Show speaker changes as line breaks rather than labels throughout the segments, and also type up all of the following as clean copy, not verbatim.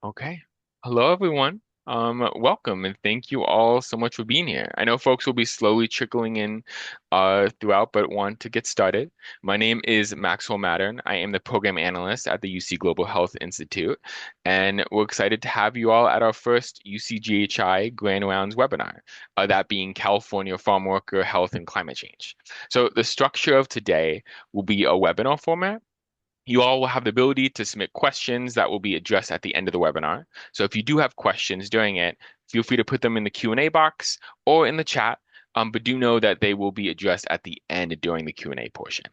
Okay. Hello, everyone. Welcome and thank you all so much for being here. I know folks will be slowly trickling in throughout, but want to get started. My name is Maxwell Mattern. I am the program analyst at the UC Global Health Institute, and we're excited to have you all at our first UCGHI Grand Rounds webinar, that being California Farm Worker Health and Climate Change. So the structure of today will be a webinar format. You all will have the ability to submit questions that will be addressed at the end of the webinar. So if you do have questions during it, feel free to put them in the Q&A box or in the chat, but do know that they will be addressed at the end during the Q&A portion.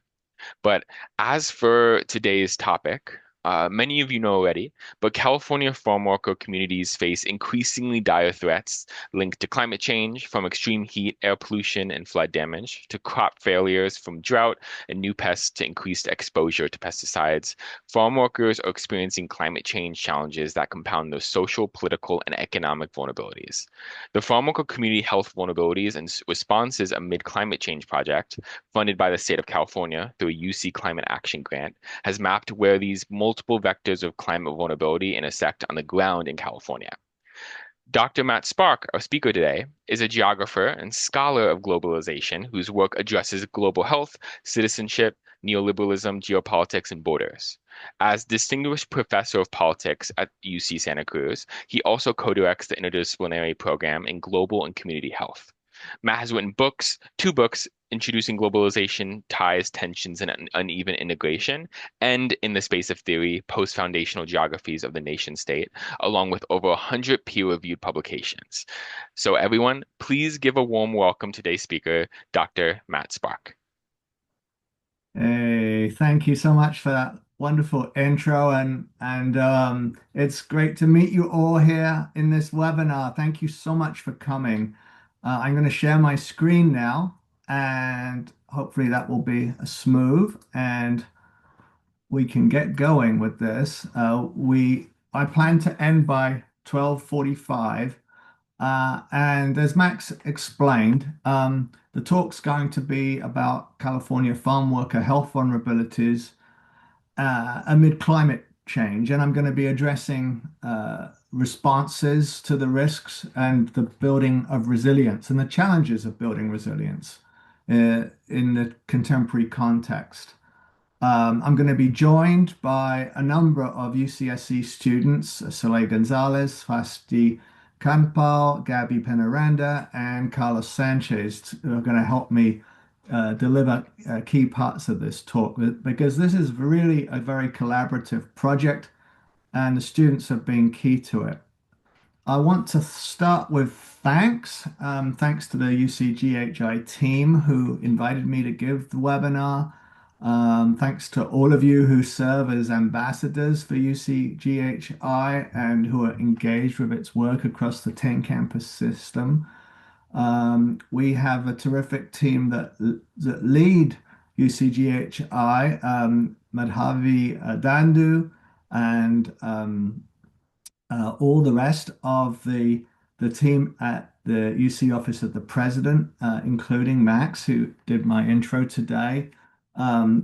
But as for today's topic, many of you know already, but California farm worker communities face increasingly dire threats linked to climate change, from extreme heat, air pollution, and flood damage, to crop failures from drought and new pests to increased exposure to pesticides. Farm workers are experiencing climate change challenges that compound those social, political, and economic vulnerabilities. The Farm Worker Community Health Vulnerabilities and Responses Amid Climate Change project, funded by the state of California through a UC Climate Action Grant, has mapped where these multiple vectors of climate vulnerability intersect on the ground in California. Dr. Matt Spark, our speaker today, is a geographer and scholar of globalization whose work addresses global health, citizenship, neoliberalism, geopolitics, and borders. As Distinguished Professor of Politics at UC Santa Cruz, he also co-directs the interdisciplinary program in global and community health. Matt has written two books introducing globalization, ties, tensions, and uneven integration, and in the space of theory, post-foundational geographies of the nation state, along with over 100 peer-reviewed publications. So everyone, please give a warm welcome to today's speaker, Dr. Matt Spark.
Hey, thank you so much for that wonderful intro and it's great to meet you all here in this webinar. Thank you so much for coming. I'm going to share my screen now and hopefully that will be smooth and we can get going with this. I plan to end by 12:45 and as Max explained, the talk's going to be about California farm worker health vulnerabilities amid climate change. And I'm going to be addressing responses to the risks and the building of resilience and the challenges of building resilience in the contemporary context. I'm going to be joined by a number of UCSC students, Solei Gonzalez, Svasti, Kandpal, Gabby Peñaranda, and Carlos Sanchez, who are going to help me deliver key parts of this talk because this is really a very collaborative project and the students have been key to it. I want to start with thanks. Thanks to the UCGHI team who invited me to give the webinar. Thanks to all of you who serve as ambassadors for UCGHI and who are engaged with its work across the 10 campus system. We have a terrific team that lead UCGHI, Madhavi Dandu, and all the rest of the team at the UC Office of the President, including Max, who did my intro today.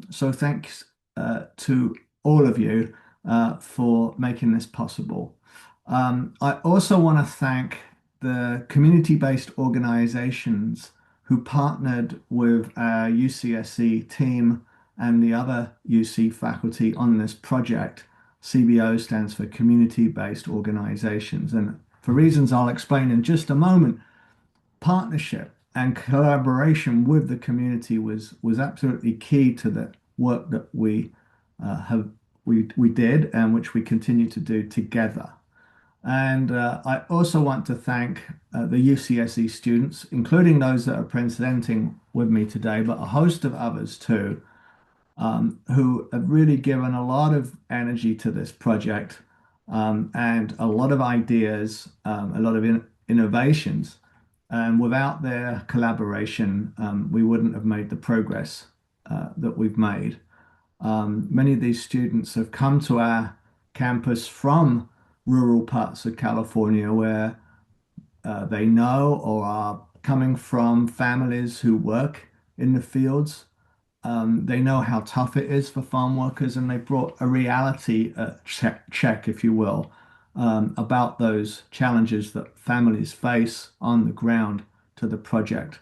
So thanks to all of you for making this possible. I also want to thank the community-based organizations who partnered with our UCSC team and the other UC faculty on this project. CBO stands for community-based organizations. And for reasons I'll explain in just a moment, partnership and collaboration with the community was absolutely key to the work that we did and which we continue to do together. And I also want to thank the UCSE students, including those that are presenting with me today, but a host of others too, who have really given a lot of energy to this project and a lot of ideas, a lot of innovations. And without their collaboration, we wouldn't have made the progress that we've made. Many of these students have come to our campus from rural parts of California where they know or are coming from families who work in the fields. They know how tough it is for farm workers, and they brought a reality check, if you will, about those challenges that families face on the ground to the project,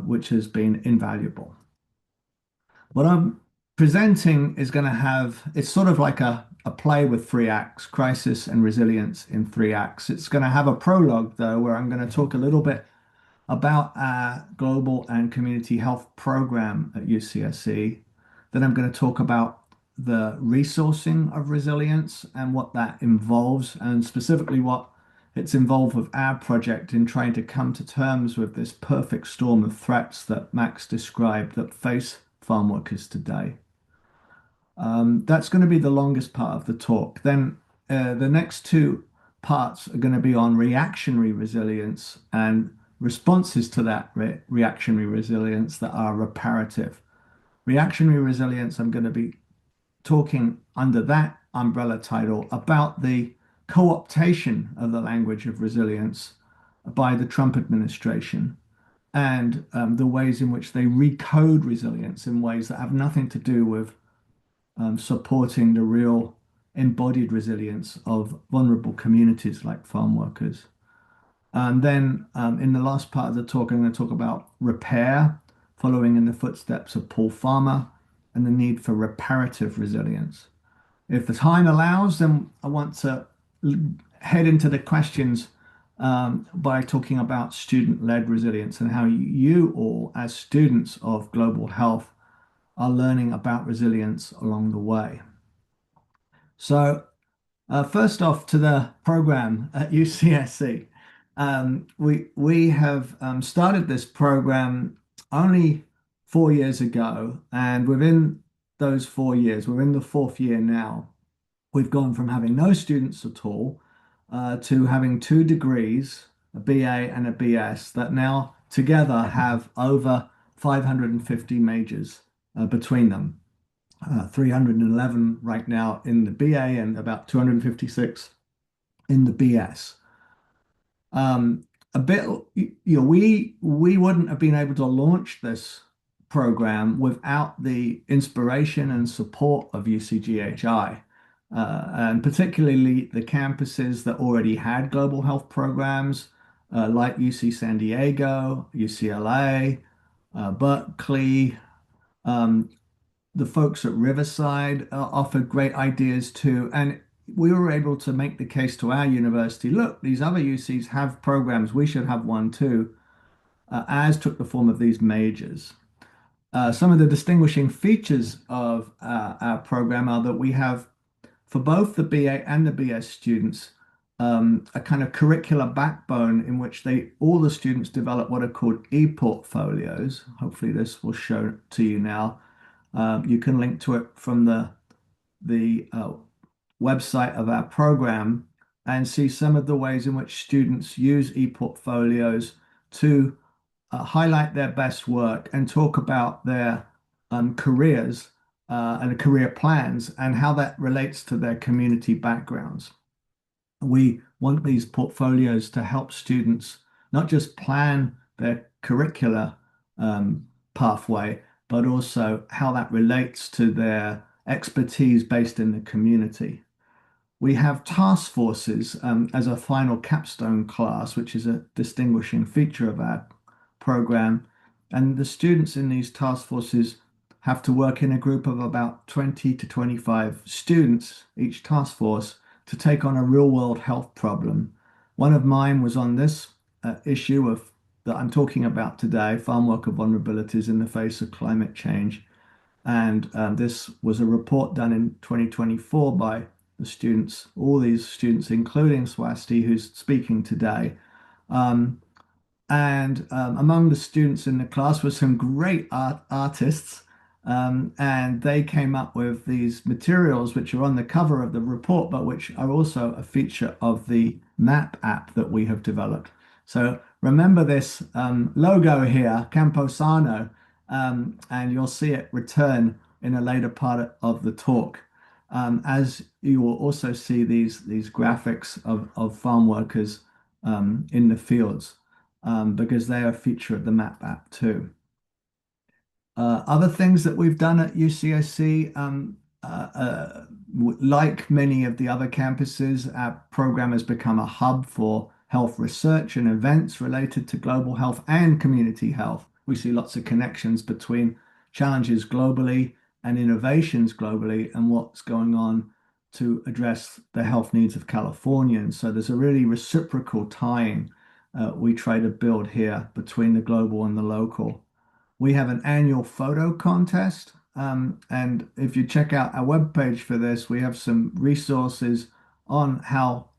which has been invaluable. What I'm presenting is going to have, it's sort of like a play with three acts, crisis and resilience in three acts. It's going to have a prologue, though, where I'm going to talk a little bit about our global and community health program at UCSC. Then I'm going to talk about the resourcing of resilience and what that involves, and specifically what it's involved with our project in trying to come to terms with this perfect storm of threats that Max described that face farm workers today. That's going to be the longest part of the talk. Then the next two parts are going to be on reactionary resilience and responses to that reactionary resilience that are reparative. Reactionary resilience, I'm going to be talking under that umbrella title about the co-optation of the language of resilience by the Trump administration and the ways in which they recode resilience in ways that have nothing to do with supporting the real embodied resilience of vulnerable communities like farm workers. And then in the last part of the talk, I'm going to talk about repair, following in the footsteps of Paul Farmer, and the need for reparative resilience. If the time allows, then I want to head into the questions by talking about student-led resilience and how you all, as students of global health, are learning about resilience along the way. So, first off, to the program at UCSC. We have started this program only 4 years ago, and within those 4 years, we're in the fourth year now. We've gone from having no students at all to having two degrees, a BA and a BS, that now together have over 550 majors between them. 311 right now in the BA and about 256 in the BS. A bit, we wouldn't have been able to launch this program without the inspiration and support of UCGHI, and particularly the campuses that already had global health programs, like UC San Diego, UCLA, Berkeley. Um, the folks at Riverside offered great ideas too. And we were able to make the case to our university, look, these other UCs have programs, we should have one too, as took the form of these majors. Some of the distinguishing features of our program are that we have, for both the BA and the BS students, a kind of curricular backbone in which all the students develop what are called e-portfolios. Hopefully this will show to you now. You can link to it from the website of our program and see some of the ways in which students use e-portfolios to highlight their best work and talk about their careers and career plans and how that relates to their community backgrounds. We want these portfolios to help students not just plan their curricular pathway, but also how that relates to their expertise based in the community. We have task forces as a final capstone class, which is a distinguishing feature of our program. And the students in these task forces have to work in a group of about 20 to 25 students, each task force, to take on a real world health problem. One of mine was on this issue of that I'm talking about today, farm worker vulnerabilities in the face of climate change. And this was a report done in 2024 by the students, all these students, including Svasti, who's speaking today. And among the students in the class were some great artists, and they came up with these materials which are on the cover of the report, but which are also a feature of the map app that we have developed. So remember this logo here, Campo-Sano, and you'll see it return in a later part of the talk. As you will also see these graphics of farm workers in the fields, because they are a feature of the map app too. Other things that we've done at UCSC, Like many of the other campuses, our program has become a hub for health research and events related to global health and community health. We see lots of connections between challenges globally and innovations globally and what's going on to address the health needs of Californians. So there's a really reciprocal tying we try to build here between the global and the local. We have an annual photo contest. And if you check out our webpage for this, we have some resources on how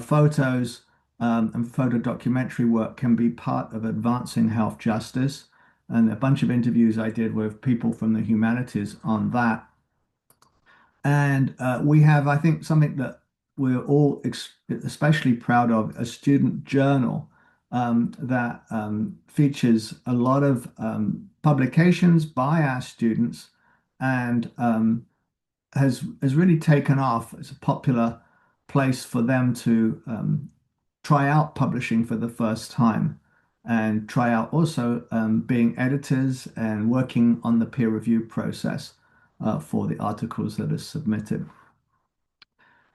photos and photo documentary work can be part of advancing health justice. And a bunch of interviews I did with people from the humanities on that. And we have, I think, something that we're all especially proud of, a student journal that features a lot of publications by our students and has really taken off. It's a popular place for them to try out publishing for the first time and try out also being editors and working on the peer review process for the articles that are submitted.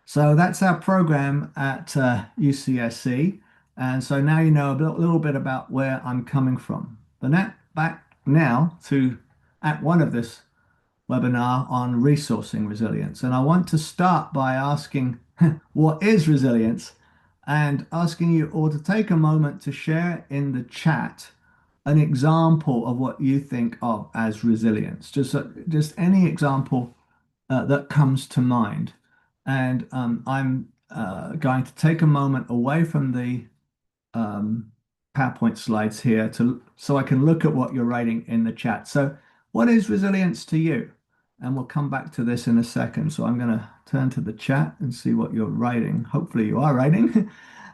So that's our program at UCSC. And so now you know little bit about where I'm coming from. But now, back now to Act 1 of this webinar on resourcing resilience. And I want to start by asking, what is resilience? And asking you all to take a moment to share in the chat an example of what you think of as resilience. Just any example that comes to mind. And I'm going to take a moment away from the um, PowerPoint slides here so I can look at what you're writing in the chat. So, what is resilience to you? And we'll come back to this in a second. So I'm going to turn to the chat and see what you're writing. Hopefully you are writing.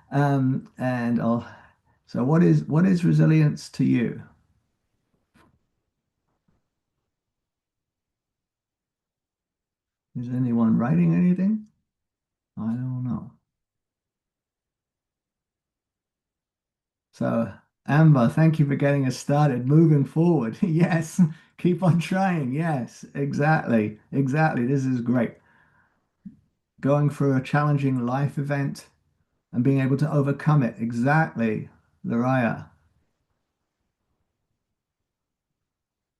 And I'll. So what is resilience to you? Is anyone writing anything? I don't know. So, Amber, thank you for getting us started. Moving forward. Yes, keep on trying. Yes, exactly. Exactly. This is great. Going through a challenging life event and being able to overcome it. Exactly. Lariah.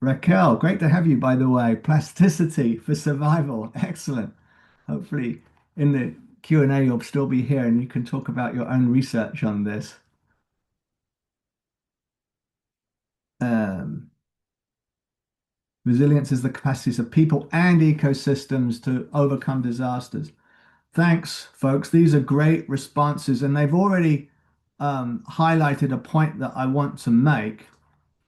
Raquel, great to have you, by the way. Plasticity for survival. Excellent. Hopefully, in the Q&A, you'll still be here and you can talk about your own research on this. Um, Resilience is the capacities of people and ecosystems to overcome disasters. Thanks, folks. These are great responses, and they've already highlighted a point that I want to make.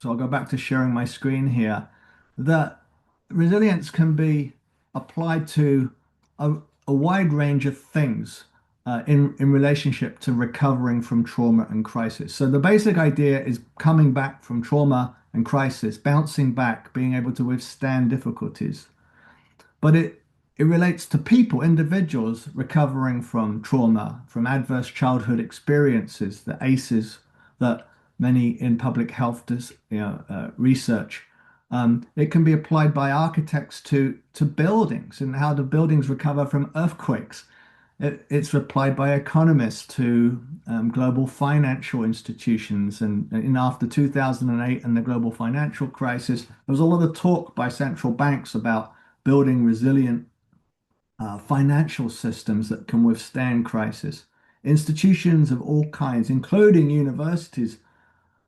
So I'll go back to sharing my screen here. That resilience can be applied to a wide range of things in relationship to recovering from trauma and crisis. So the basic idea is coming back from trauma and crisis, bouncing back, being able to withstand difficulties. But it relates to people, individuals recovering from trauma, from adverse childhood experiences, the ACEs that many in public health research. It can be applied by architects to buildings and how do buildings recover from earthquakes. It's applied by economists to global financial institutions. And after 2008 and the global financial crisis, there was a lot of talk by central banks about building resilient financial systems that can withstand crisis. Institutions of all kinds, including universities,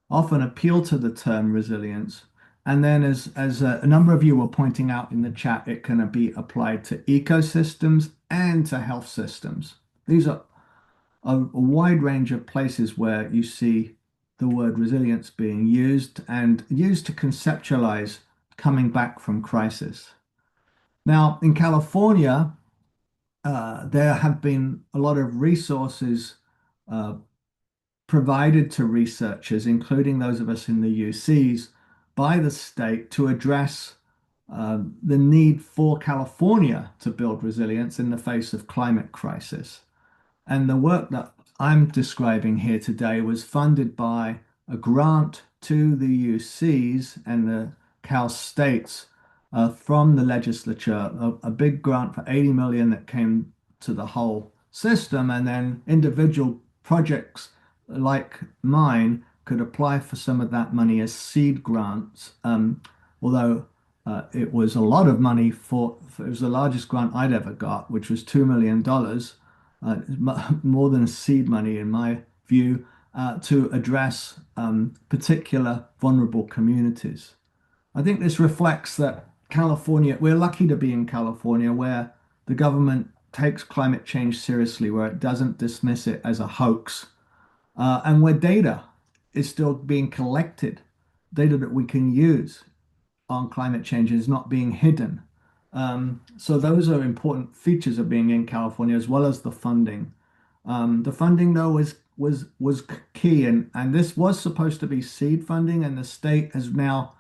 often appeal to the term resilience. And then, as a number of you were pointing out in the chat, it can be applied to ecosystems and to health systems. These are a wide range of places where you see the word resilience being used and used to conceptualize coming back from crisis. Now, in California, there have been a lot of resources uh, provided to researchers, including those of us in the UCs, by the state to address the need for California to build resilience in the face of climate crisis. And the work that I'm describing here today was funded by a grant to the UCs and the Cal States from the legislature, a big grant for 80 million that came to the whole system, and then individual projects like mine could apply for some of that money as seed grants. Although it was a lot of money it was the largest grant I'd ever got, which was $2 million, more than seed money in my view, to address particular vulnerable communities. I think this reflects that California, we're lucky to be in California where the government takes climate change seriously, where it doesn't dismiss it as a hoax, and where data is still being collected, data that we can use on climate change is not being hidden. So those are important features of being in California, as well as the funding. The funding, though, was key, and this was supposed to be seed funding, and the state has now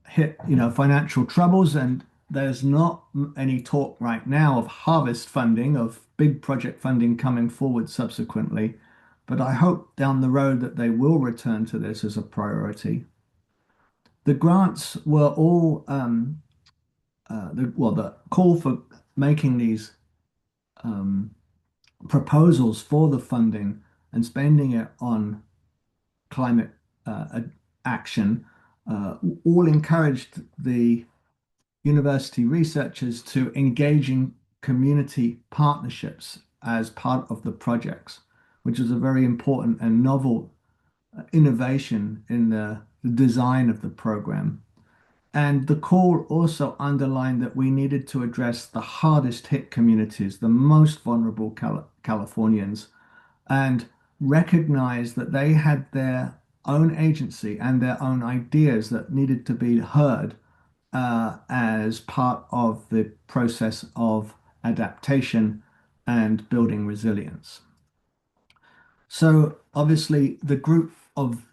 hit, financial troubles, and there's not any talk right now of harvest funding, of big project funding coming forward subsequently. But I hope down the road that they will return to this as a priority. The grants were all the call for making these um, proposals for the funding and spending it on climate action all encouraged the university researchers to engage in community partnerships as part of the projects, which is a very important and novel innovation in the design of the program. And the call also underlined that we needed to address the hardest hit communities, the most vulnerable Californians, and recognize that they had their own agency and their own ideas that needed to be heard as part of the process of adaptation and building resilience. So obviously, the group of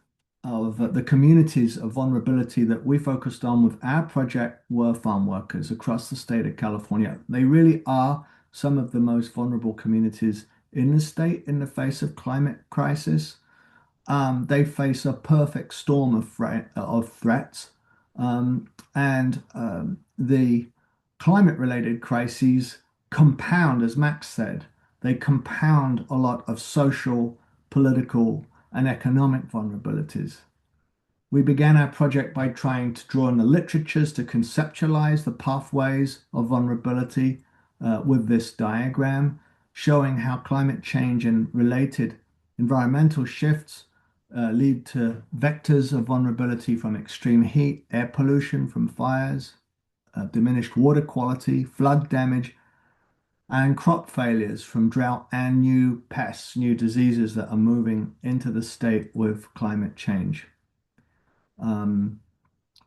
the communities of vulnerability that we focused on with our project were farm workers across the state of California. They really are some of the most vulnerable communities in the state in the face of climate crisis. They face a perfect storm of threats, and the climate-related crises compound, as Max said, they compound a lot of social, political, and economic vulnerabilities. We began our project by trying to draw on the literatures to conceptualize the pathways of vulnerability with this diagram, showing how climate change and related environmental shifts lead to vectors of vulnerability from extreme heat, air pollution from fires, diminished water quality, flood damage, and crop failures from drought and new pests, new diseases that are moving into the state with climate change. Um,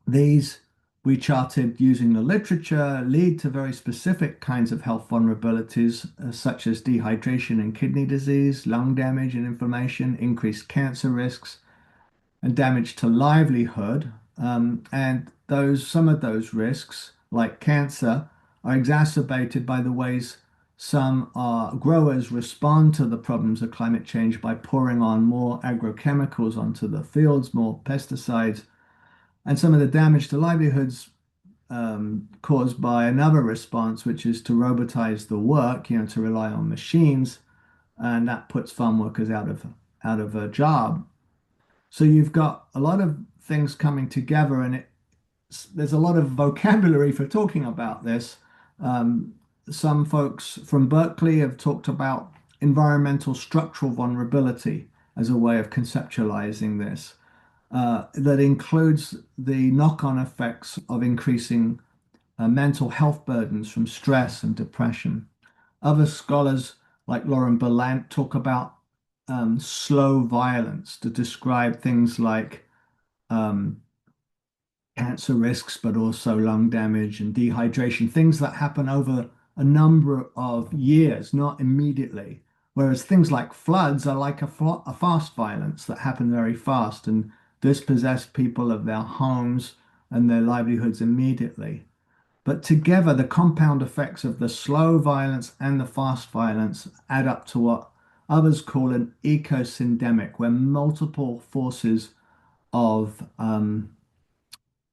these we charted using the literature lead to very specific kinds of health vulnerabilities, such as dehydration and kidney disease, lung damage and inflammation, increased cancer risks, and damage to livelihood. And some of those risks, like cancer, are exacerbated by the ways some growers respond to the problems of climate change by pouring on more agrochemicals onto the fields, more pesticides, and some of the damage to livelihoods caused by another response, which is to robotize the work, to rely on machines, and that puts farm workers out of a job. So you've got a lot of things coming together, and there's a lot of vocabulary for talking about this. Um, some folks from Berkeley have talked about environmental structural vulnerability as a way of conceptualizing this. That includes the knock-on effects of increasing mental health burdens from stress and depression. Other scholars, like Lauren Berlant, talk about slow violence to describe things like um, cancer risks, but also lung damage and dehydration, things that happen over a number of years, not immediately. Whereas things like floods are like a fast violence that happen very fast and dispossess people of their homes and their livelihoods immediately. But together, the compound effects of the slow violence and the fast violence add up to what others call an ecosyndemic, where multiple forces of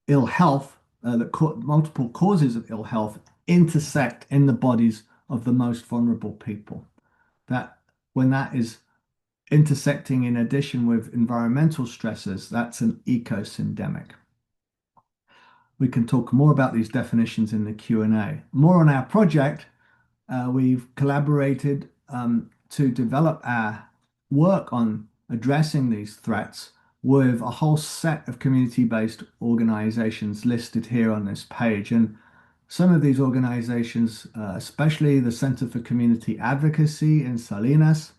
ill health multiple causes of ill health intersect in the bodies of the most vulnerable people. That when that is intersecting in addition with environmental stresses, that's an ecosyndemic. We can talk more about these definitions in the Q&A. More on our project. We've collaborated to develop our work on addressing these threats with a whole set of community-based organizations listed here on this page. And some of these organizations, especially the Center for Community Advocacy in Salinas,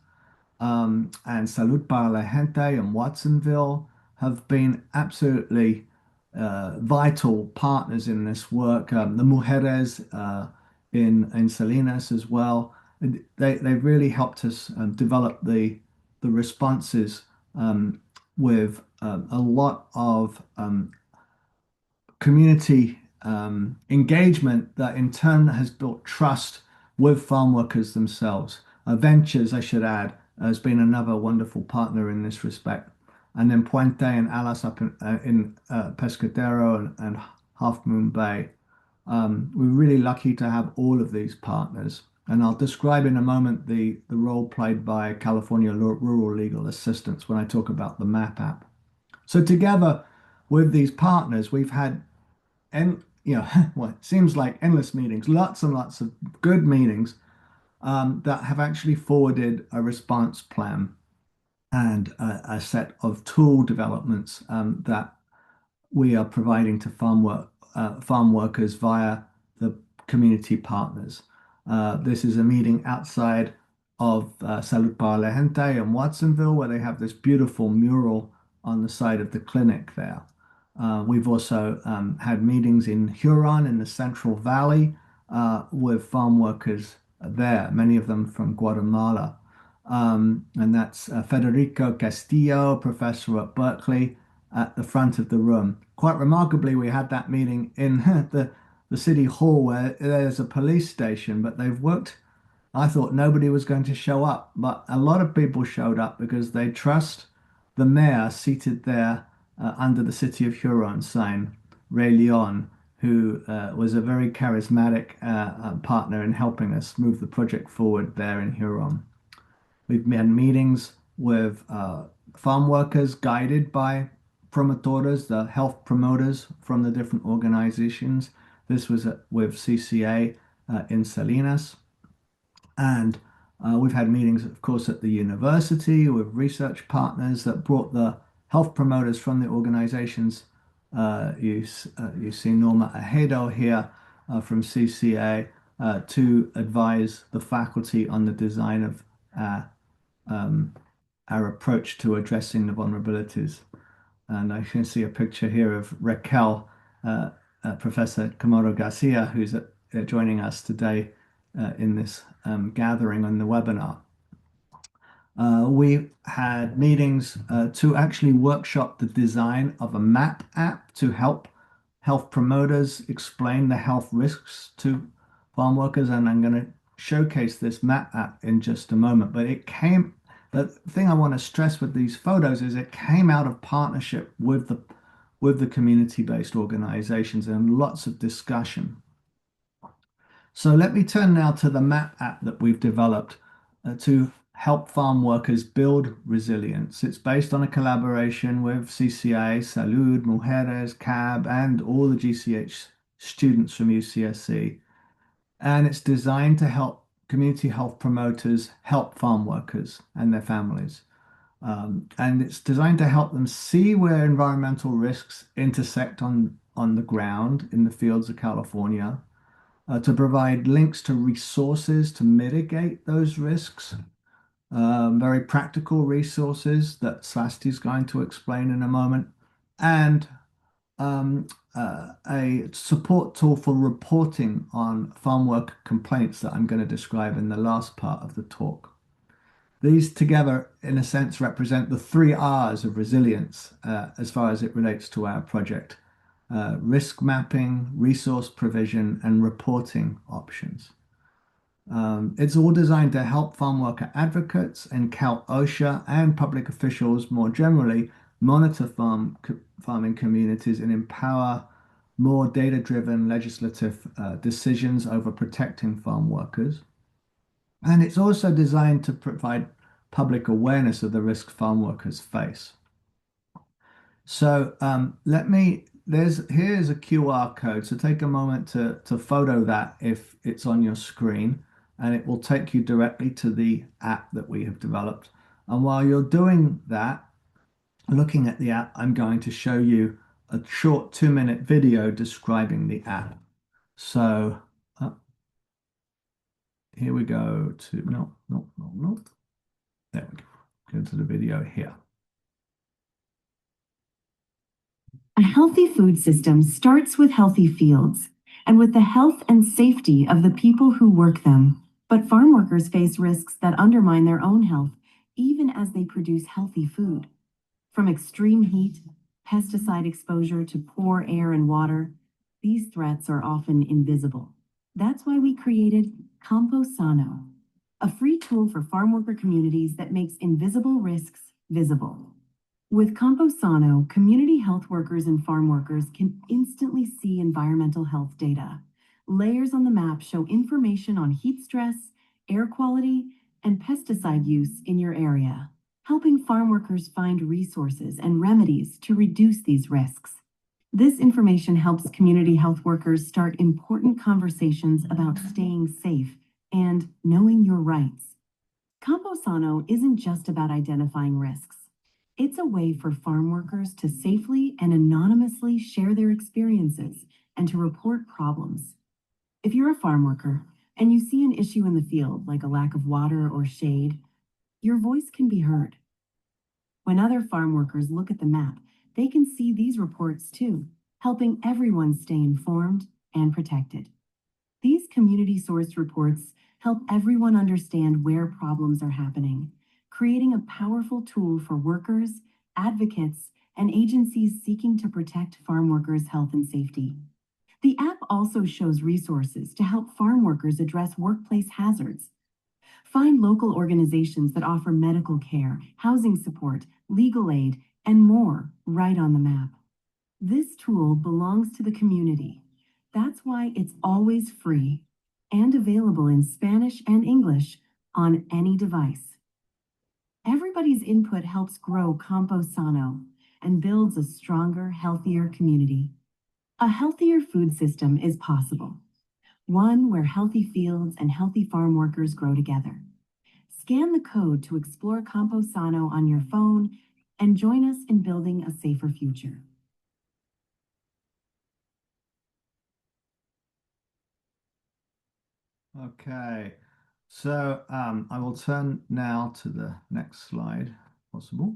and Salud para la Gente in Watsonville have been absolutely vital partners in this work. The Mujeres in Salinas as well. They've really helped us develop the responses with a lot of community engagement that in turn has built trust with farm workers themselves. Ventures, I should add, has been another wonderful partner in this respect. And then Puente and Alas up in Pescadero and Half Moon Bay. We're really lucky to have all of these partners. And I'll describe in a moment the role played by California Rural Legal Assistance when I talk about the MAP app. So together with these partners, we've had and what seems like endless meetings, lots and lots of good meetings that have actually forwarded a response plan and a set of tool developments that we are providing to farm workers via the community partners. This is a meeting outside of Salud para la Gente in Watsonville, where they have this beautiful mural on the side of the clinic there. We've also had meetings in Huron in the Central Valley with farm workers there, many of them from Guatemala. And that's Federico Castillo, professor at Berkeley, at the front of the room. Quite remarkably, we had that meeting in the city hall where there's a police station, but they've worked. I thought nobody was going to show up, but a lot of people showed up because they trust the mayor seated there under the City of Huron sign, Ray Leon, who was a very charismatic partner in helping us move the project forward there in Huron. We've had meetings with farm workers guided by promotores, the health promoters from the different organizations. This was with CCA in Salinas. And we've had meetings, of course, at the university with research partners that brought the health promoters from the organizations. You see Norma Ajedo here from CCA to advise the faculty on the design of our approach to addressing the vulnerabilities. And I can see a picture here of Raquel, Professor Camaro Garcia, who's joining us today in this gathering on the webinar. We had meetings to actually workshop the design of a map app to help health promoters explain the health risks to farm workers. And I'm going to showcase this map app in just a moment. But the thing I want to stress with these photos is it came out of partnership with the community-based organizations and lots of discussion. So let me turn now to the map app that we've developed to help farm workers build resilience. It's based on a collaboration with CCA, Salud, Mujeres, CAB, and all the GCH students from UCSC. And it's designed to help community health promoters help farm workers and their families. And it's designed to help them see where environmental risks intersect on the ground in the fields of California, to provide links to resources to mitigate those risks, very practical resources that Svasti is going to explain in a moment, and a support tool for reporting on farm work complaints that I'm going to describe in the last part of the talk. These together, in a sense, represent the 3 R's of resilience as far as it relates to our project. Risk mapping, resource provision, and reporting options. It's all designed to help farm worker advocates and Cal OSHA and public officials more generally monitor farming communities and empower more data-driven legislative decisions over protecting farm workers. And it's also designed to provide public awareness of the risks farm workers face. So here's a QR code. So take a moment to photo that if it's on your screen, and it will take you directly to the app that we have developed. And while you're doing that, looking at the app, I'm going to show you a short 2-minute video describing the app. So uh, here we go to, no, no, no, no. There we go. Go to the video here.
A healthy food system starts with healthy fields and with the health and safety of the people who work them. But farm workers face risks that undermine their own health, even as they produce healthy food. From extreme heat, pesticide exposure to poor air and water, these threats are often invisible. That's why we created Campo-Sano, a free tool for farm worker communities that makes invisible risks visible. With Campo-Sano, community health workers and farm workers can instantly see environmental health data. Layers on the map show information on heat stress, air quality, and pesticide use in your area, helping farm workers find resources and remedies to reduce these risks. This information helps community health workers start important conversations about staying safe and knowing your rights. Campo-Sano isn't just about identifying risks. It's a way for farm workers to safely and anonymously share their experiences and to report problems. If you're a farm worker and you see an issue in the field, like a lack of water or shade, your voice can be heard. When other farm workers look at the map, they can see these reports too, helping everyone stay informed and protected. These community-sourced reports help everyone understand where problems are happening, creating a powerful tool for workers, advocates, and agencies seeking to protect farm workers' health and safety. The app also shows resources to help farm workers address workplace hazards. Find local organizations that offer medical care, housing support, legal aid, and more right on the map. This tool belongs to the community. That's why it's always free and available in Spanish and English on any device. Everybody's input helps grow Campo-Sano and builds a stronger, healthier community. A healthier food system is possible, one where healthy fields and healthy farm workers grow together. Scan the code to explore Campo-Sano on your phone and join us in building a safer future.
Okay, so I will turn now to the next slide, if possible.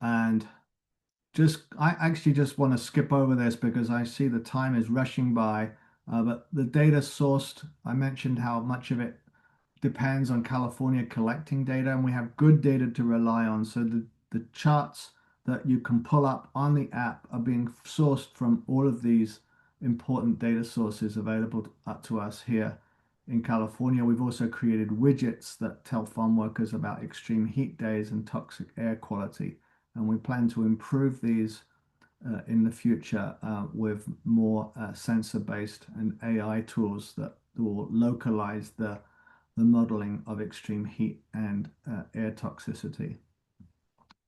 And I actually just want to skip over this because I see the time is rushing by. But the data sourced, I mentioned how much of it depends on California collecting data, and we have good data to rely on. So the charts that you can pull up on the app are being sourced from all of these important data sources available to us here in California. We've also created widgets that tell farm workers about extreme heat days and toxic air quality. And we plan to improve these in the future with more sensor-based and AI tools that will localize the modeling of extreme heat and air toxicity.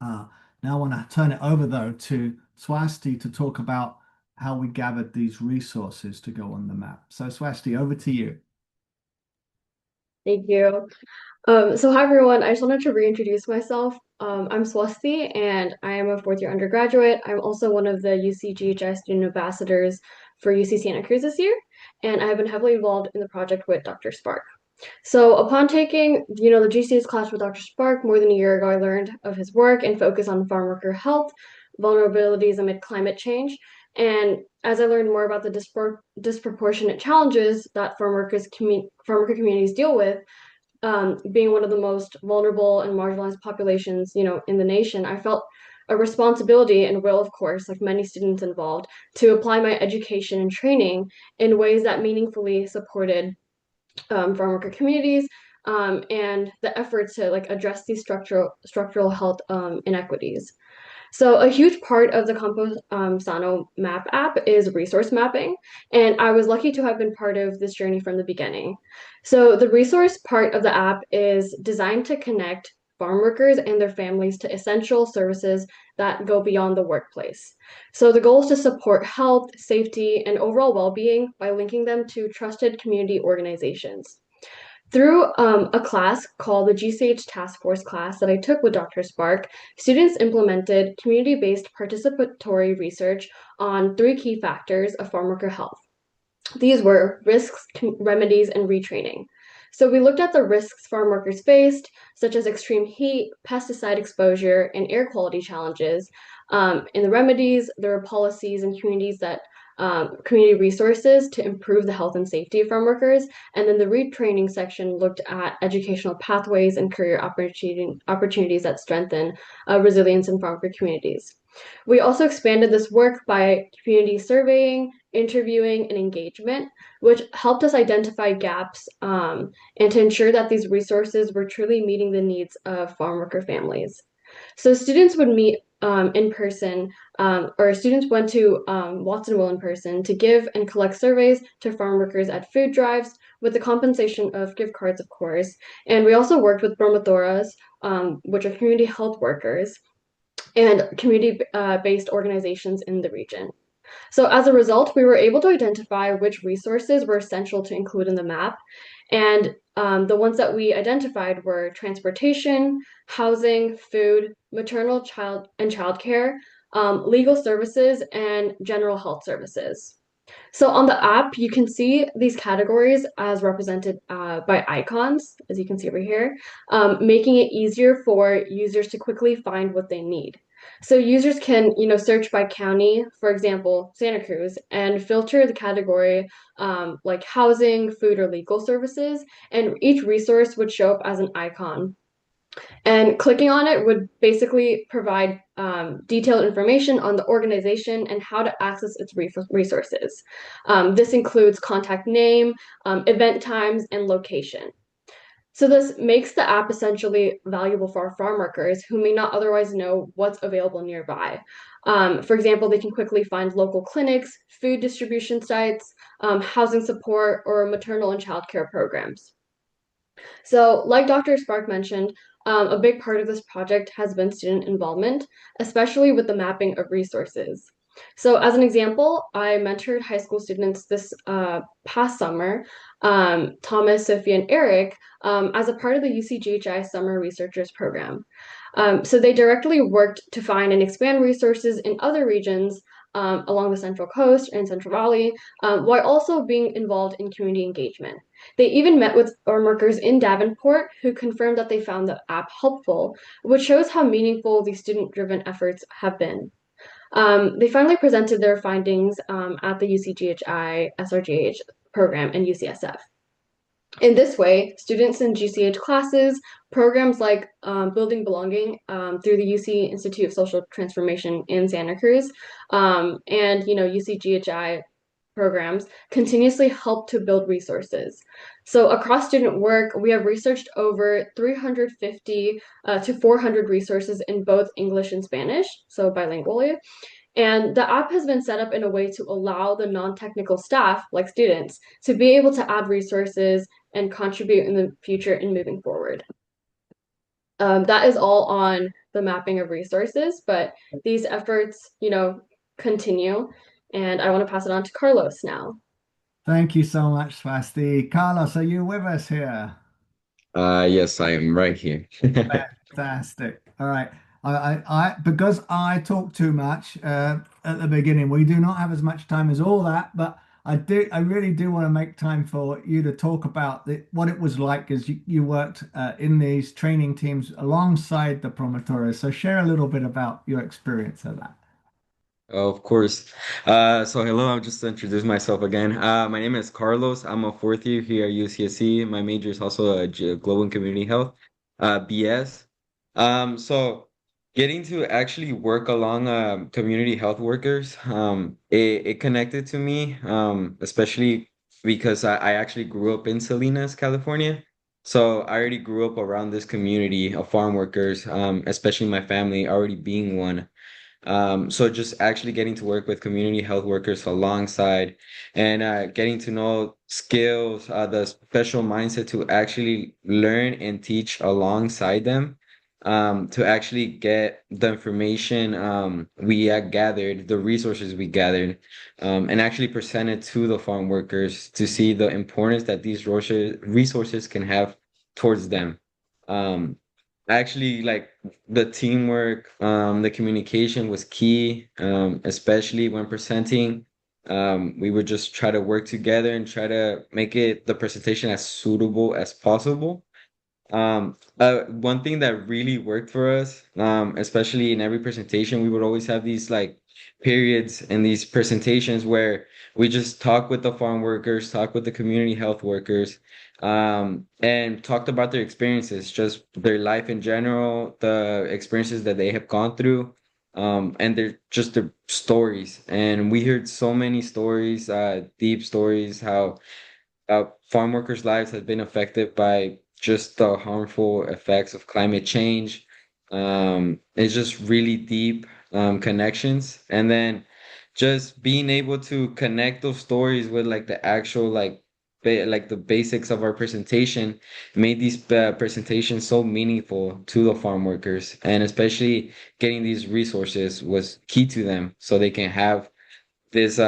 Now I want to turn it over though to Svasti to talk about how we gathered these resources to go on the map. So Swasti, over to you.
Thank you. So hi everyone, I just wanted to reintroduce myself. I'm Svasti and I am a fourth year undergraduate. I'm also one of the UCGHI student ambassadors for UC Santa Cruz this year, and I have been heavily involved in the project with Dr. Spark. So upon taking, the GCS class with Dr. Spark more than a year ago, I learned of his work and focus on farm worker health, vulnerabilities amid climate change. And as I learned more about the disproportionate challenges that farm worker communities deal with, being one of the most vulnerable and marginalized populations, in the nation, I felt a responsibility and will, of course, like many students involved, to apply my education and training in ways that meaningfully supported farm worker communities, and the efforts to like address these structural health inequities. So a huge part of the Campo-Sano map app is resource mapping, and I was lucky to have been part of this journey from the beginning. So the resource part of the app is designed to connect farm workers and their families to essential services that go beyond the workplace. So the goal is to support health, safety, and overall well-being by linking them to trusted community organizations. Through a class called the GCH Task Force class that I took with Dr. Spark, students implemented community-based participatory research on three key factors of farm worker health. These were risks, remedies, and retraining. So we looked at the risks farm workers faced, such as extreme heat, pesticide exposure, and air quality challenges. In the remedies, there were policies and community resources to improve the health and safety of farm workers. And then the retraining section looked at educational pathways and career opportunities that strengthen resilience in farm worker communities. We also expanded this work by community surveying, interviewing, and engagement, which helped us identify gaps and to ensure that these resources were truly meeting the needs of farm worker families. So students would meet in person, or students went to Watsonville in person to give and collect surveys to farm workers at food drives with the compensation of gift cards, of course. And we also worked with promotores, which are community health workers, and community-based organizations in the region. So as a result, we were able to identify which resources were essential to include in the map. And the ones that we identified were transportation, housing, food, maternal child and childcare, legal services, and general health services. So on the app, you can see these categories as represented by icons, as you can see over here, making it easier for users to quickly find what they need. So users can, search by county, for example, Santa Cruz, and filter the category like housing, food, or legal services, and each resource would show up as an icon. And clicking on it would basically provide detailed information on the organization and how to access its resources. This includes contact name, event times, and location. So this makes the app essentially valuable for our farm workers who may not otherwise know what's available nearby. For example, they can quickly find local clinics, food distribution sites, housing support, or maternal and childcare programs. So, like Dr. Spark mentioned, a big part of this project has been student involvement, especially with the mapping of resources. So, as an example, I mentored high school students this past summer, Thomas, Sophia, and Eric, as a part of the UCGHI Summer Researchers Program. So, they directly worked to find and expand resources in other regions along the Central Coast and Central Valley, while also being involved in community engagement. They even met with farm workers in Davenport who confirmed that they found the app helpful, which shows how meaningful these student-driven efforts have been. They finally presented their findings at the UCGHI SRGH program and UCSF. In this way, students in GCH classes, programs like Building Belonging through the UC Institute of Social Transformation in Santa Cruz, and UCGHI programs continuously help to build resources. So across student work, we have researched over 350 to 400 resources in both English and Spanish, so bilingually. And the app has been set up in a way to allow the non-technical staff, like students, to be able to add resources and contribute in the future and moving forward. That is all on the mapping of resources, but these efforts, continue. And I want to pass it on to Carlos now.
Thank you so much, Svasti. Carlos, are you with us here?
Yes, I am right here.
Fantastic. All right. Because I talk too much at the beginning, we do not have as much time as all that, but I really do want to make time for you to talk about what it was like as you worked in these training teams alongside the promotores. So share a little bit about your experience of that.
Of course. So hello, I'll just introduce myself again. My name is Carlos. I'm a fourth year here at UCSC. My major is also Global and Community Health, BS. So getting to actually work along community health workers, it connected to me, especially because I actually grew up in Salinas, California. So I already grew up around this community of farm workers, especially my family already being one. So just actually getting to work with community health workers alongside and getting to know skills, the special mindset to actually learn and teach alongside them, to actually get the information we had gathered, the resources we gathered, and actually present it to the farm workers to see the importance that these resources can have towards them. Um, Actually, like the teamwork, the communication was key, especially when presenting. We would just try to work together and try to make it the presentation as suitable as possible. One thing that really worked for us, especially in every presentation, we would always have these like periods in these presentations where we just talk with the farm workers, talk with the community health workers, and talked about their experiences, just their life in general, the experiences that they have gone through, and their stories. And we heard so many stories, deep stories, how farm workers' lives have been affected by just the harmful effects of climate change. It's just really deep connections, and then just being able to connect those stories with like the actual like the basics of our presentation made these presentations so meaningful to the farm workers, and especially getting these resources was key to them so they can have this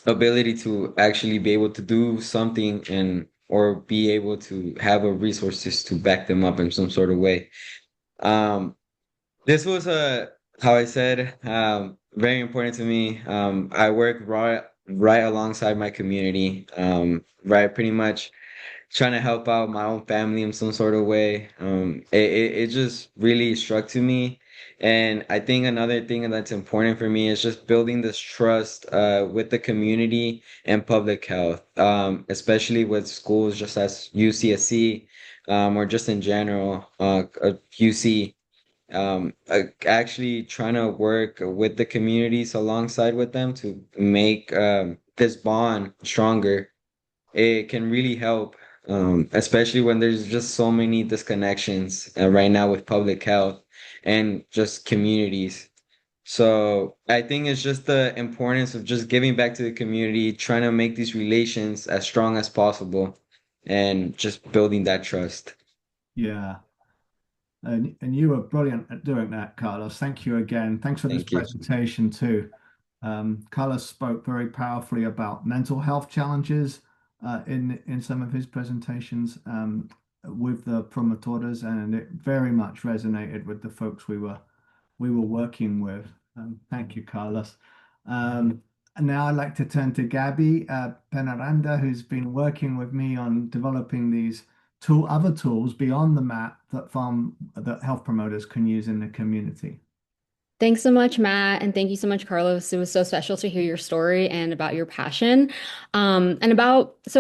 ability to actually be able to do something and or be able to have a resources to back them up in some sort of way. Um, this was how I said, very important to me. I work right alongside my community, right pretty much trying to help out my own family in some sort of way. It just really struck to me. And I think another thing that's important for me is just building this trust with the community and public health, especially with schools just as UCSC, or just in general, UC. Actually trying to work with the communities alongside with them to make this bond stronger. It can really help, especially when there's just so many disconnections right now with public health and just communities. So I think it's just the importance of just giving back to the community, trying to make these relations as strong as possible, and just building that trust.
Yeah. And you were brilliant at doing that, Carlos. Thank you again. Thanks for this
Thank you.
presentation too. Carlos spoke very powerfully about mental health challenges in some of his presentations with the promotores, and it very much resonated with the folks we were working with. Thank you, Carlos. And now I'd like to turn to Gabby Peñaranda, who's been working with me on developing these other tools beyond the map that health promoters can use in the community.
Thanks so much, Matt, and thank you so much, Carlos. It was so special to hear your story and about your passion. So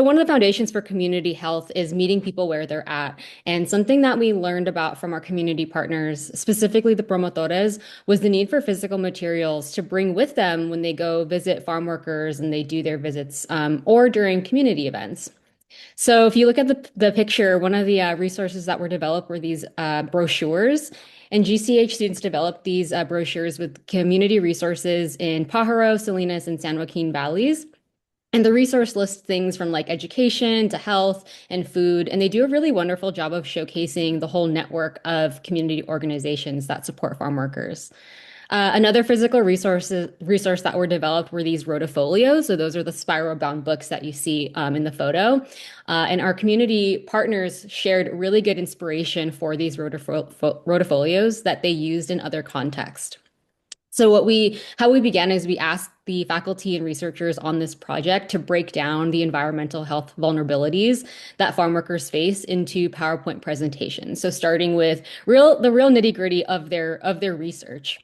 one of the foundations for community health is meeting people where they're at. And something that we learned about from our community partners, specifically the promotores, was the need for physical materials to bring with them when they go visit farm workers and they do their visits, or during community events. So if you look at the picture, one of the resources that were developed were these brochures. And GCH students developed these brochures with community resources in Pajaro, Salinas, and San Joaquin valleys. And the resource lists things from like education to health and food. And they do a really wonderful job of showcasing the whole network of community organizations that support farm workers. Another physical resource that were developed were these rotofolios. So those are the spiral bound books that you see in the photo. And our community partners shared really good inspiration for these rotofolios that they used in other contexts. So how we began is we asked the faculty and researchers on this project to break down the environmental health vulnerabilities that farm workers face into PowerPoint presentations. So starting with the real nitty-gritty of their research.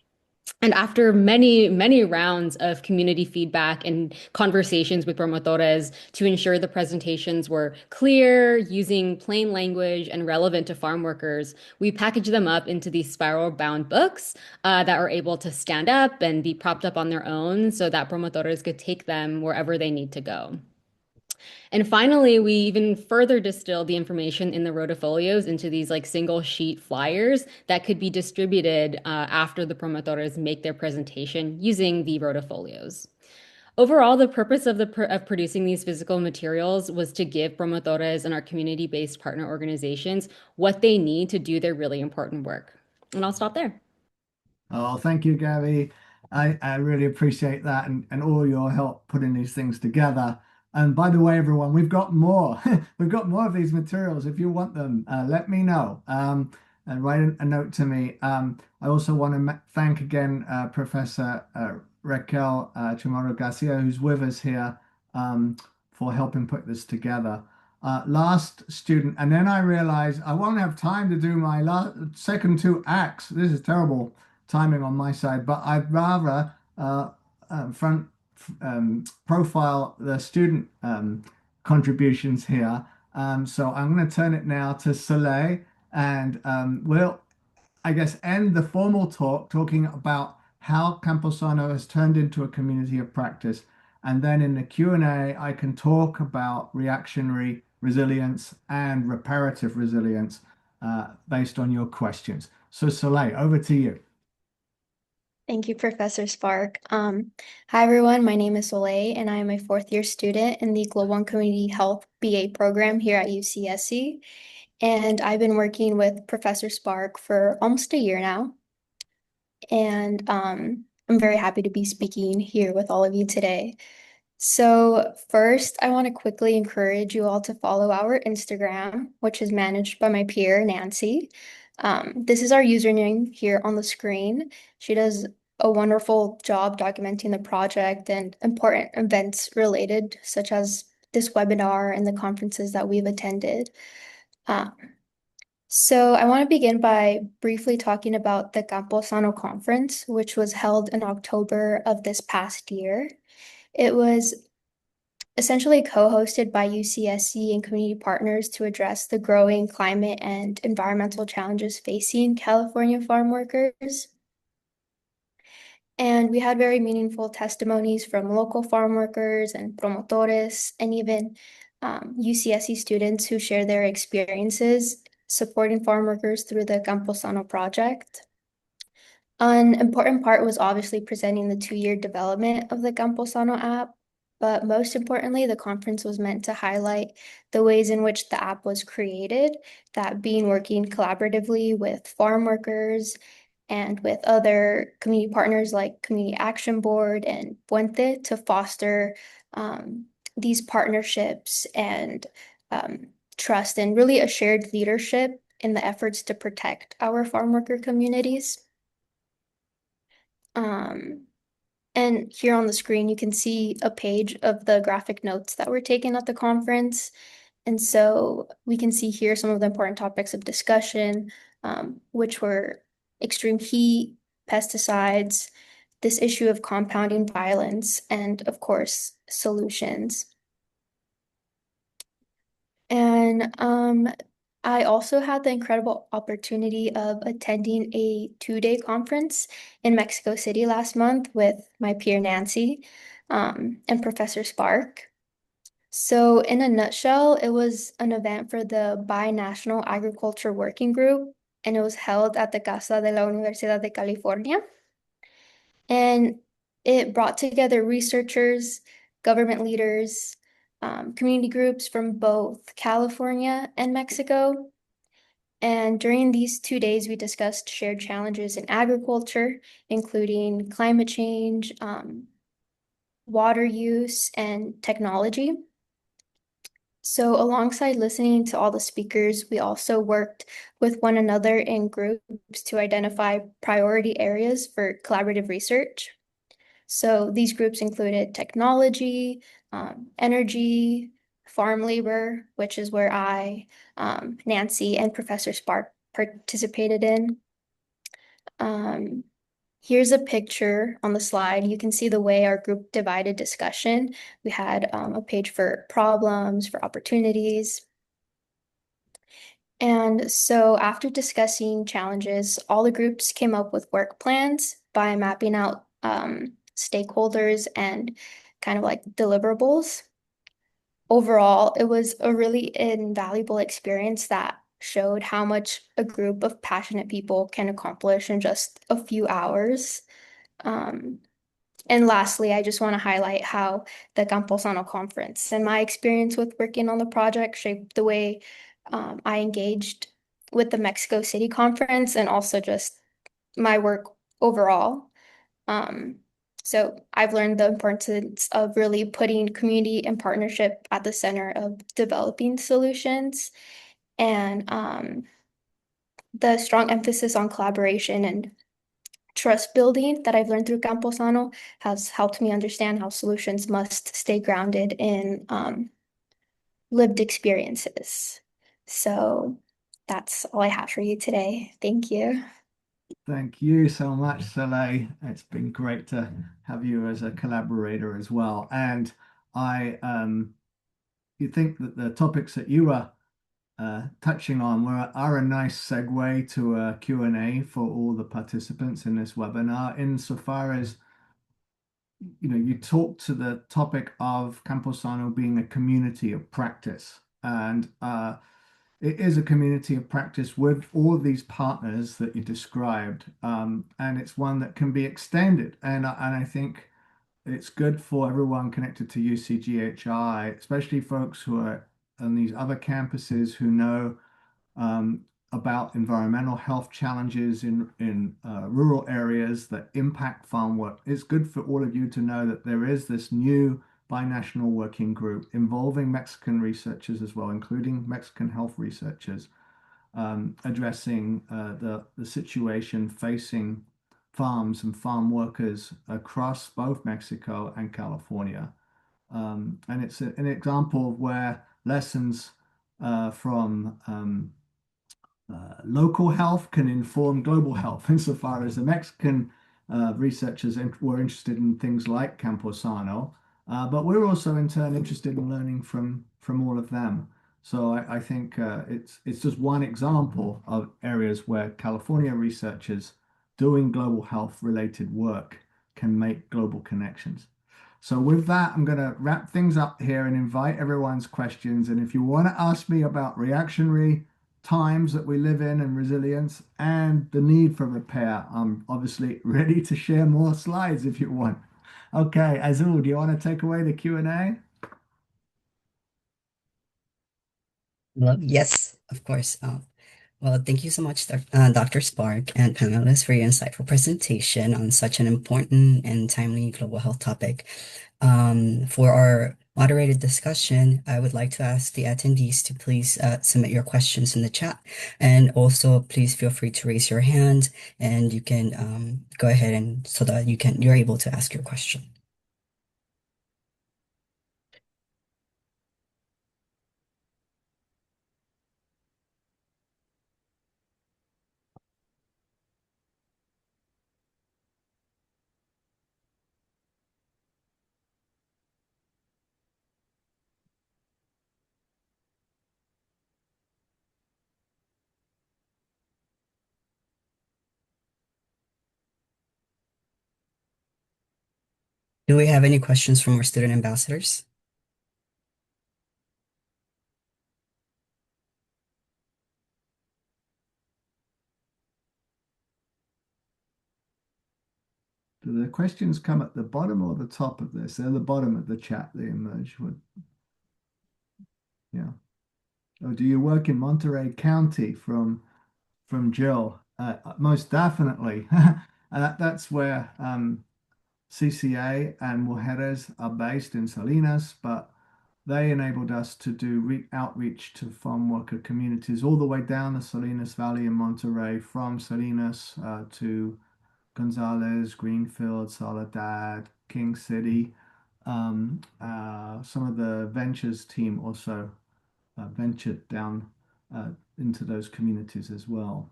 And after many rounds of community feedback and conversations with promotores to ensure the presentations were clear, using plain language and relevant to farm workers, we packaged them up into these spiral bound books that are able to stand up and be propped up on their own so that promotores could take them wherever they need to go. And finally, we even further distill the information in the rotofolios into these like single sheet flyers that could be distributed after the promotores make their presentation using the rotofolios. Overall, the purpose of of producing these physical materials was to give promotores and our community-based partner organizations what they need to do their really important work. And I'll stop there.
Oh, thank you, Gabby. I really appreciate that and all your help putting these things together. And by the way, everyone, we've got more. We've got more of these materials. If you want them, let me know. And write a note to me. I also want to thank again Professor Raquel Chamorro Garcia, who's with us here, for helping put this together. Last student, and then I realized I won't have time to do my second two acts. This is terrible timing on my side, but I'd rather front profile the student contributions here. So I'm going to turn it now to Solei, and we'll, I guess, end the formal talk talking about how Campo-Sano has turned into a community of practice. And then in the Q&A, I can talk about reactionary resilience and reparative resilience based on your questions. So Soleil, over to you.
Thank you, Professor Spark. Hi, everyone. My name is Soleil, and I am a fourth-year student in the Global and Community Health BA program here at UCSC. And I've been working with Professor Spark for almost a year now. And I'm very happy to be speaking here with all of you today. So first, I want to quickly encourage you all to follow our Instagram, which is managed by my peer, Nancy. This is our username here on the screen. She does a wonderful job documenting the project and important events related, such as this webinar and the conferences that we've attended. So I want to begin by briefly talking about the Campo-Sano conference, which was held in October of this past year. It was essentially co-hosted by UCSC and community partners to address the growing climate and environmental challenges facing California farm workers. And we had very meaningful testimonies from local farm workers and promotores, and even UCSC students who share their experiences supporting farm workers through the Campo-Sano project. An important part was obviously presenting the 2-year development of the Campo-Sano app, but most importantly, the conference was meant to highlight the ways in which the app was created, that being working collaboratively with farm workers and with other community partners like Community Action Board and Puente to foster these partnerships and trust and really a shared leadership in the efforts to protect our farm worker communities. And here on the screen, you can see a page of the graphic notes that were taken at the conference. And so we can see here some of the important topics of discussion, which were extreme heat, pesticides, this issue of compounding violence, and of course, solutions. And I also had the incredible opportunity of attending a 2-day conference in Mexico City last month with my peer Nancy and Professor Spark. So in a nutshell, it was an event for the Binational Agriculture Working Group, and it was held at the Casa de la Universidad de California. And it brought together researchers, government leaders, community groups from both California and Mexico. And during these 2 days, we discussed shared challenges in agriculture, including climate change, water use, and technology. So alongside listening to all the speakers, we also worked with one another in groups to identify priority areas for collaborative research. So these groups included technology, energy, farm labor, which is where I, Nancy, and Professor Spark participated in. Here's a picture on the slide. You can see the way our group divided discussion. We had a page for problems, for opportunities. And so after discussing challenges, all the groups came up with work plans by mapping out stakeholders and kind of like deliverables. overall, it was a really invaluable experience that showed how much a group of passionate people can accomplish in just a few hours. Um, and lastly, I just want to highlight how the Campo-Sano conference and my experience with working on the project shaped the way I engaged with the Mexico City conference and also just my work overall. Um, so I've learned the importance of really putting community and partnership at the center of developing solutions and the strong emphasis on collaboration and trust building that I've learned through Camposano has helped me understand how solutions must stay grounded in lived experiences. So that's all I have for you today. Thank you.
Thank you so much, Solei. It's been great to have you as a collaborator as well. And you think that the topics that you were touching on are a nice segue to a Q&A for all the participants in this webinar, insofar as you talked to the topic of Camposano being a community of practice. And it is a community of practice with all of these partners that you described. And it's one that can be extended. And I think it's good for everyone connected to UCGHI, especially folks who are on these other campuses who know um, about environmental health challenges in rural areas that impact farm work. It's good for all of you to know that there is this new binational working group involving Mexican researchers as well, including Mexican health researchers, addressing the situation facing farms and farm workers across both Mexico and California. And it's an example of where lessons from local health can inform global health, insofar as the Mexican researchers were interested in things like Campo-Sano, but we're also in turn interested in learning from all of them. So I think it's just one example of areas where California researchers doing global health related work can make global connections. So with that, I'm going to wrap things up here and invite everyone's questions. And if you want to ask me about reactionary times that we live in and resilience and the need for repair, I'm obviously ready to share more slides if you want. Okay, Azul, do you want to take away the Q&A?
Well, yes, of course. Well, thank you so much, Dr. Spark and panelists, for your insightful presentation on such an important and timely global health topic. For our moderated discussion, I would like to ask the attendees to please submit your questions in the chat. And also, please feel free to raise your hand and you can go ahead and so that you're able to ask your question. Do we have any questions from our student ambassadors?
Do the questions come at the bottom or the top of this? They're the bottom of the chat, they emerge. Yeah. Oh, do you work in Monterey County from Jill? Most definitely. That's where CCA and Mujeres are based in Salinas, but they enabled us to do outreach to farm worker communities all the way down the Salinas Valley in Monterey, from Salinas to Gonzales, Greenfield, Soledad, King City. Some of the ventures team also ventured down into those communities as well.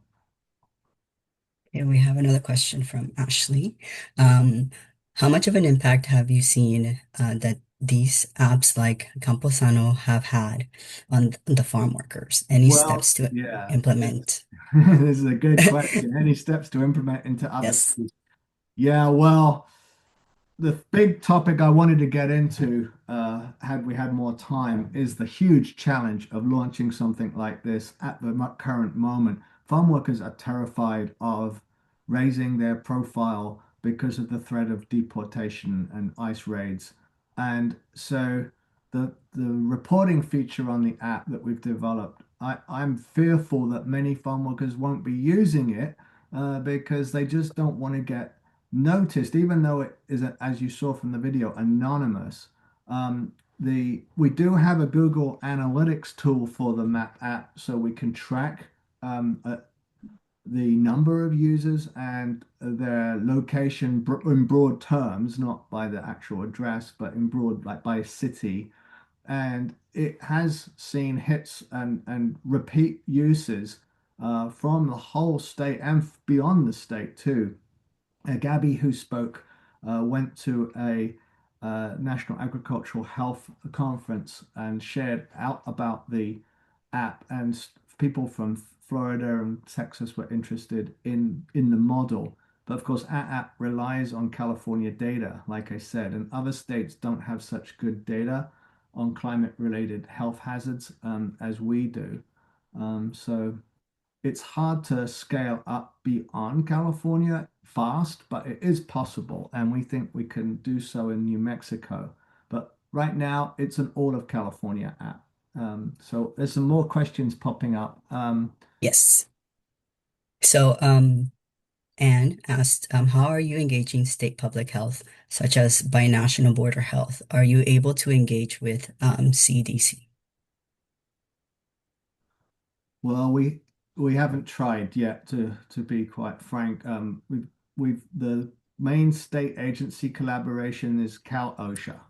Okay, we have another question from Ashley. How much of an impact have you seen that these apps like Campo-Sano have had on the farm workers? Any steps to
Yeah,
implement?
this is a good question. Any steps to implement into other
Yes.
cities? Yeah, well, the big topic I wanted to get into, had we had more time, is the huge challenge of launching something like this at the current moment. Farm workers are terrified of raising their profile because of the threat of deportation and ICE raids. And so the reporting feature on the app that we've developed, I'm fearful that many farm workers won't be using it because they just don't want to get noticed, even though it is, as you saw from the video, anonymous. We do have a Google Analytics tool for the Map app, so we can track the number of users and their location in broad terms, not by the actual address, but in broad, like by city. And it has seen hits and repeat uses from the whole state and beyond the state too. Gabby, who spoke, went to a National Agricultural Health Conference and shared out about the app, and people from Florida and Texas were interested in the model. But of course, our app relies on California data, like I said, and other states don't have such good data on climate-related health hazards as we do. So it's hard to scale up beyond California fast, but it is possible, and we think we can do so in New Mexico. But right now, it's an all of California app. So there's some more questions popping up.
Yes. So, Anne asked, how are you engaging state public health, such as binational border health? Are you able to engage with CDC?
Well, we haven't tried yet, to be quite frank. We've the main state agency collaboration is Cal OSHA.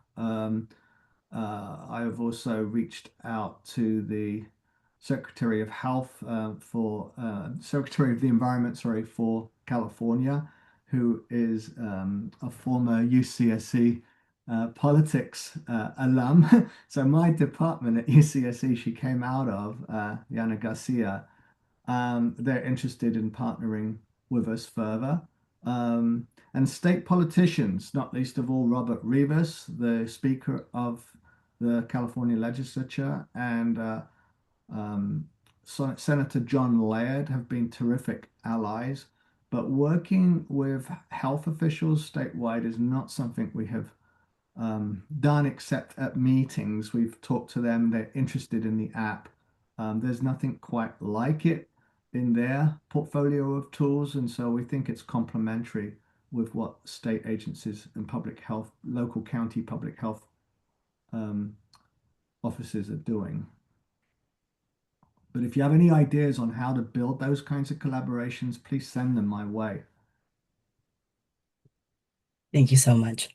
I have also reached out to the Secretary of Health for Secretary of the Environment, sorry, for California, who is a former UCSC politics alum. So my department at UCSC, she came out of, Yana Garcia. They're interested in partnering with us further. And state politicians, not least of all Robert Rivas, the Speaker of the California Legislature, and Senator John Laird have been terrific allies. But working with health officials statewide is not something we have done except at meetings. We've talked to them, they're interested in the app. There's nothing quite like it in their portfolio of tools, and so we think it's complementary with what state agencies and public health, local county public health um, offices are doing. But if you have any ideas on how to build those kinds of collaborations, please send them my way.
Thank you so much.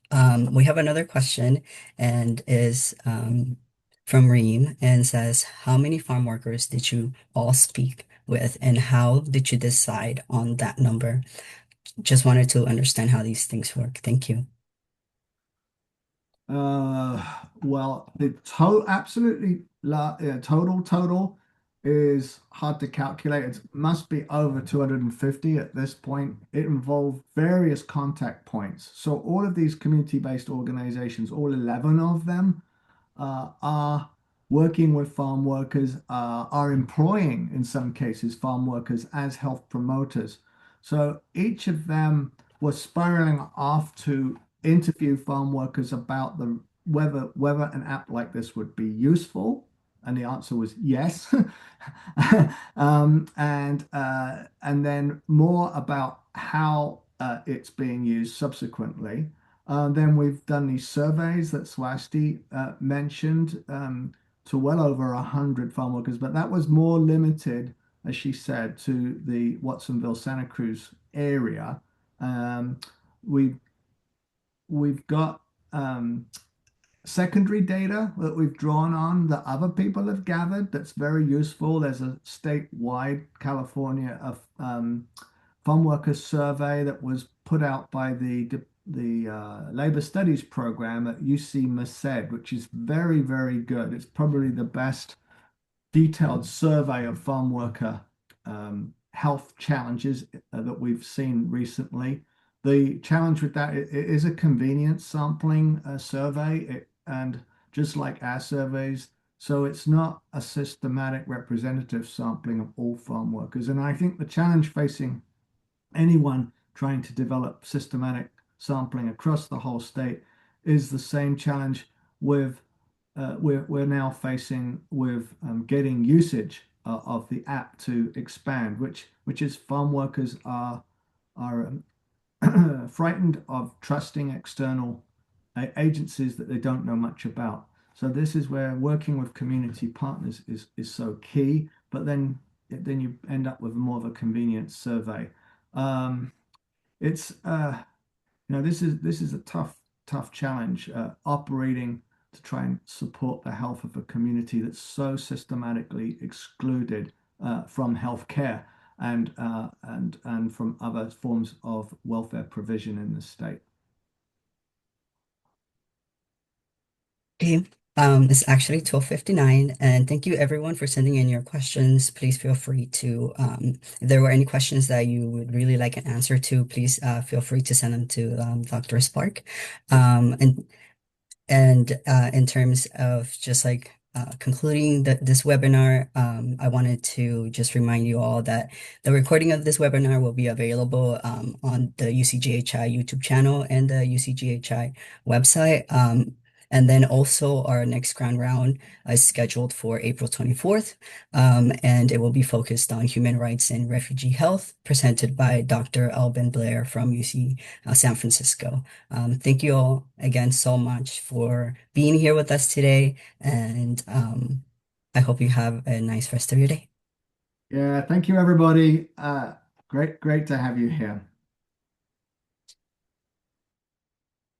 We have another question and is from Reem and says, how many farm workers did you all speak with and how did you decide on that number? Just wanted to understand how these things work. Thank you.
Well, the total, absolutely, total is hard to calculate. It must be over 250 at this point. It involved various contact points. So all of these community-based organizations, all 11 of them, are working with farm workers, are employing, in some cases, farm workers as health promoters. So each of them was spiraling off to interview farm workers about the whether an app like this would be useful, and the answer was yes. And then more about how it's being used subsequently. Then we've done these surveys that Svasti mentioned, to well over 100 farm workers, but that was more limited, as she said, to the Watsonville, Santa Cruz area. Um, we've we've got secondary data that we've drawn on that other people have gathered that's very useful. There's a statewide California farm workers survey that was put out by the Labor Studies program at UC Merced, which is very, very good. It's probably the best detailed survey of farm worker health challenges that we've seen recently. The challenge with that, it is a convenience sampling survey, and just like our surveys, so it's not a systematic representative sampling of all farm workers. And I think the challenge facing anyone trying to develop systematic sampling across the whole state is the same challenge with we're now facing with getting usage of the app to expand, which is farm workers are frightened of trusting external agencies that they don't know much about. So this is where working with community partners is so key. But then you end up with more of a convenience survey. Um, it's this is a tough challenge operating to try and support the health of a community that's so systematically excluded from healthcare and from other forms of welfare provision in the state.
Okay. It's actually 12:59, and thank you everyone for sending in your questions. Please feel free to, if there were any questions that you would really like an answer to, please feel free to send them to Dr. Spark. And in terms of just like concluding this webinar, I wanted to just remind you all that the recording of this webinar will be available on the UCGHI YouTube channel and the UCGHI website. And then also our next grand round is scheduled for April 24th, and it will be focused on human rights and refugee health, presented by Dr. Alban Blair from UC San Francisco. Thank you all again so much for being here with us today, and I hope you have a nice rest of your day.
Yeah, thank you everybody. Great to have you here.